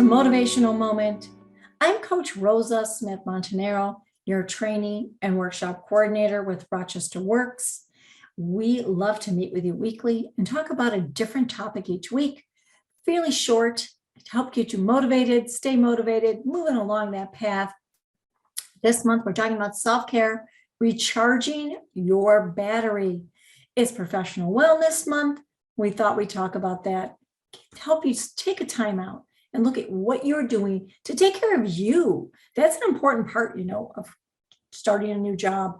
Motivational Moment. I'm Coach Rosa Smith-Montanaro, your training and workshop coordinator with RochesterWorks. We love to meet with you weekly and talk about a different topic each week, fairly short, to help get you motivated, stay motivated, moving along that path. This month, we're talking about self-care, recharging your battery. It's Professional Wellness Month. We thought we'd talk about that to help you take a time out and look at what you're doing to take care of you. That's an important part, of starting a new job,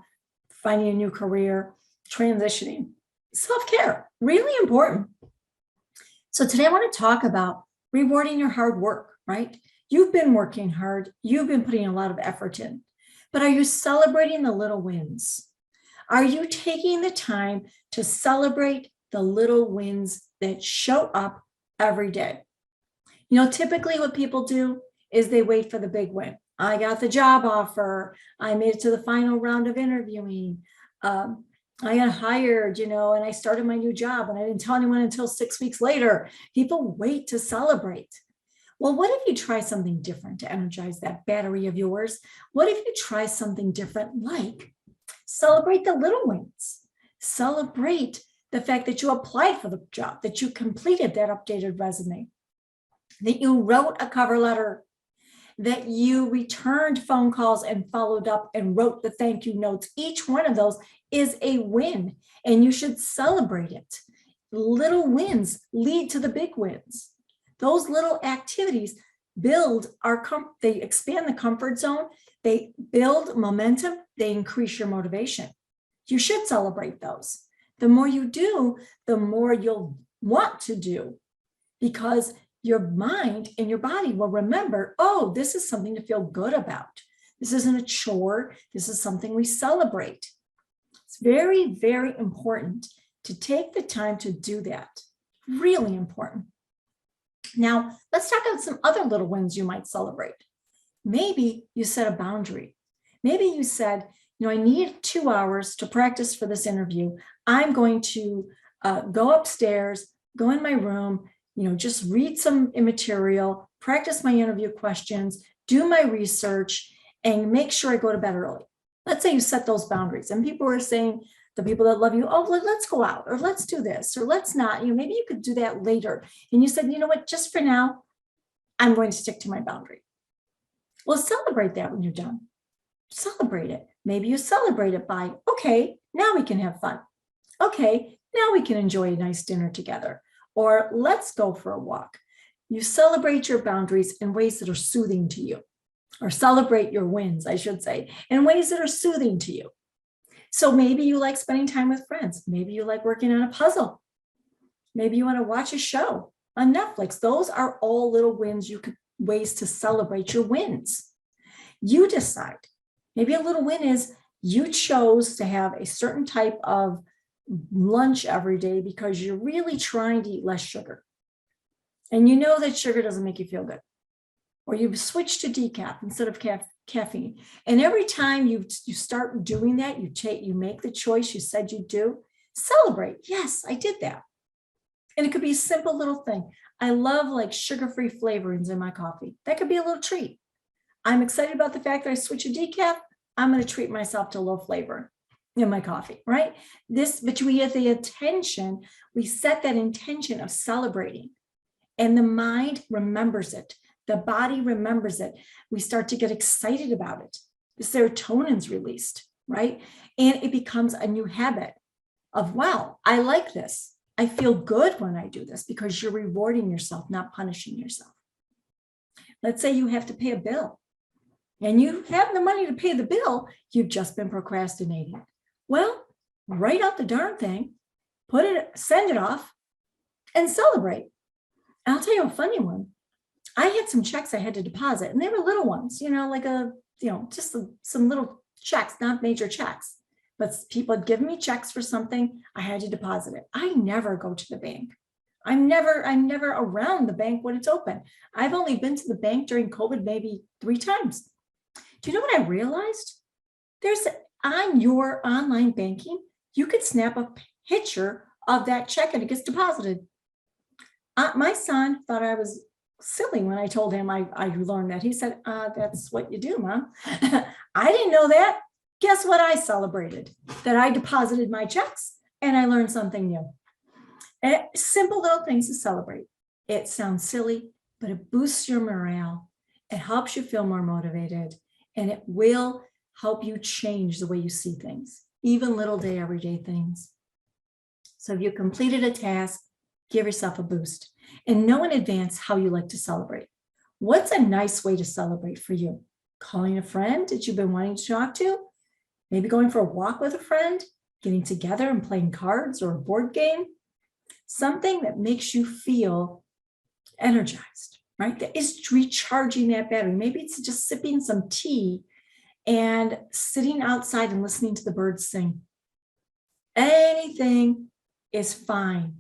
finding a new career, transitioning. Self-care, really important. So today I want to talk about rewarding your hard work, right? You've been working hard. You've been putting a lot of effort in, but are you celebrating the little wins? Are you taking the time to celebrate the little wins that show up every day? Typically what people do is they wait for the big win. I got the job offer. I made it to the final round of interviewing. I got hired, and I started my new job and I didn't tell anyone until 6 weeks later. People wait to celebrate. Well, what if you try something different to energize that battery of yours? What if you try something different, like celebrate the little wins? Celebrate the fact that you applied for the job, that you completed that updated resume, that you wrote a cover letter, that you returned phone calls and followed up and wrote the thank you notes. Each one of those is a win, and you should celebrate it. Little wins lead to the big wins. Those little activities they expand the comfort zone, they build momentum, they increase your motivation. You should celebrate those. The more you do, the more you'll want to do, because your mind and your body will remember, oh, this is something to feel good about. This isn't a chore. This is something we celebrate. It's very, very important to take the time to do that. Really important. Now, let's talk about some other little wins you might celebrate. Maybe you set a boundary. Maybe you said, I need 2 hours to practice for this interview. I'm going to go upstairs, go in my room, just read some material, practice my interview questions, do my research, and make sure I go to bed early. Let's say you set those boundaries, and people are saying, the people that love you, oh, let's go out, or let's do this, or let's not. Maybe you could do that later. And you said, what, just for now, I'm going to stick to my boundary. Well, celebrate that when you're done. Celebrate it. Maybe you celebrate it by, okay, now we can have fun. Okay, now we can enjoy a nice dinner together. Or let's go for a walk. You celebrate your boundaries in ways that are soothing to you, or celebrate your wins, I should say, in ways that are soothing to you. So maybe you like spending time with friends. Maybe you like working on a puzzle. Maybe you want to watch a show on Netflix. Those are all little wins, ways to celebrate your wins. You decide. Maybe a little win is you chose to have a certain type of lunch every day because you're really trying to eat less sugar. And you know that sugar doesn't make you feel good. Or you switch to decaf instead of caffeine. And every time you start doing that, you make the choice you said you'd do, celebrate. Yes, I did that. And it could be a simple little thing. I love sugar-free flavorings in my coffee. That could be a little treat. I'm excited about the fact that I switched to decaf. I'm going to treat myself to low flavor in my coffee, right? But we have the attention, we set that intention of celebrating, and the mind remembers it. The body remembers it. We start to get excited about it. The serotonin's released, right? And it becomes a new habit of, wow, I like this. I feel good when I do this, because you're rewarding yourself, not punishing yourself. Let's say you have to pay a bill and you have the money to pay the bill. You've just been procrastinating. Well, write out the darn thing, send it off, and celebrate. And I'll tell you a funny one. I had some checks I had to deposit, and they were little ones, just some little checks, not major checks. But people had given me checks for something. I had to deposit it. I never go to the bank. I'm never around the bank when it's open. I've only been to the bank during COVID maybe 3 times. Do you know what I realized? On your online banking, you could snap a picture of that check and it gets deposited. My son thought I was silly when I told him I learned that. He said, that's what you do, Mom. I didn't know that. Guess what I celebrated? That I deposited my checks and I learned something new. Simple little things to celebrate. It sounds silly, but it boosts your morale. It helps you feel more motivated, and it will help you change the way you see things, even little day, everyday things. So if you completed a task, give yourself a boost and know in advance how you like to celebrate. What's a nice way to celebrate for you? Calling a friend that you've been wanting to talk to? Maybe going for a walk with a friend, getting together and playing cards or a board game? Something that makes you feel energized, right? That is recharging that battery. Maybe it's just sipping some tea and sitting outside and listening to the birds sing. Anything is fine.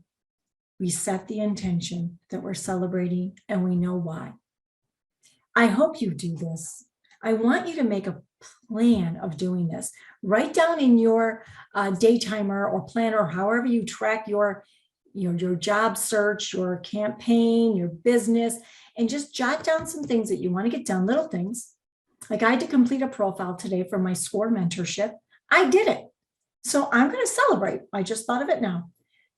We set the intention that we're celebrating and we know why. I hope you do this. I want you to make a plan of doing this. Write down in your day timer or planner, however you track your job search, your campaign, your business, and just jot down some things that you want to get done, little things. Like I had to complete a profile today for my SCORE mentorship. I did it. So I'm going to celebrate. I just thought of it now.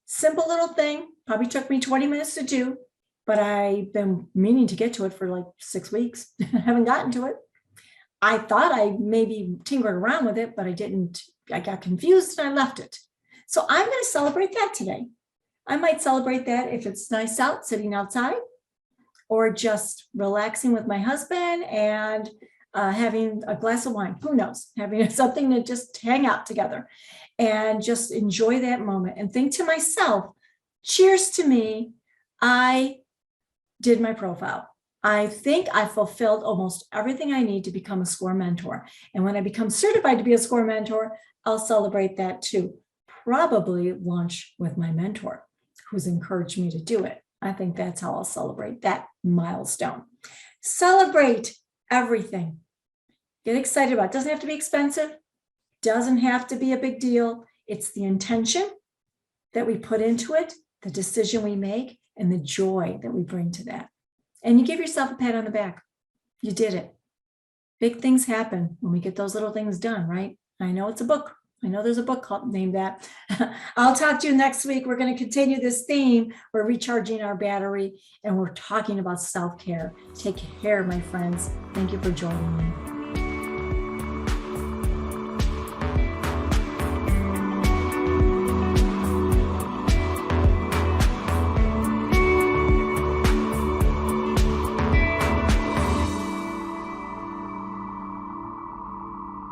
Simple little thing, probably took me 20 minutes to do, but I've been meaning to get to it for like 6 weeks. I haven't gotten to it. I thought I maybe tinkered around with it, but I didn't. I got confused and I left it. So I'm going to celebrate that today. I might celebrate that if it's nice out, sitting outside, or just relaxing with my husband and having a glass of wine. Who knows? Having something to just hang out together and just enjoy that moment and think to myself, cheers to me. I did my profile. I think I fulfilled almost everything I need to become a SCORE mentor. And when I become certified to be a SCORE mentor, I'll celebrate that too. Probably lunch with my mentor who's encouraged me to do it. I think that's how I'll celebrate that milestone. Celebrate everything. Get excited about it. Doesn't have to be expensive. Doesn't have to be a big deal. It's the intention that we put into it, the decision we make, and the joy that we bring to that. And you give yourself a pat on the back. You did it. Big things happen when we get those little things done, right? I know it's a book. I know there's a book called named that. I'll talk to you next week. We're going to continue this theme. We're recharging our battery and we're talking about self-care. Take care, my friends. Thank you for joining me.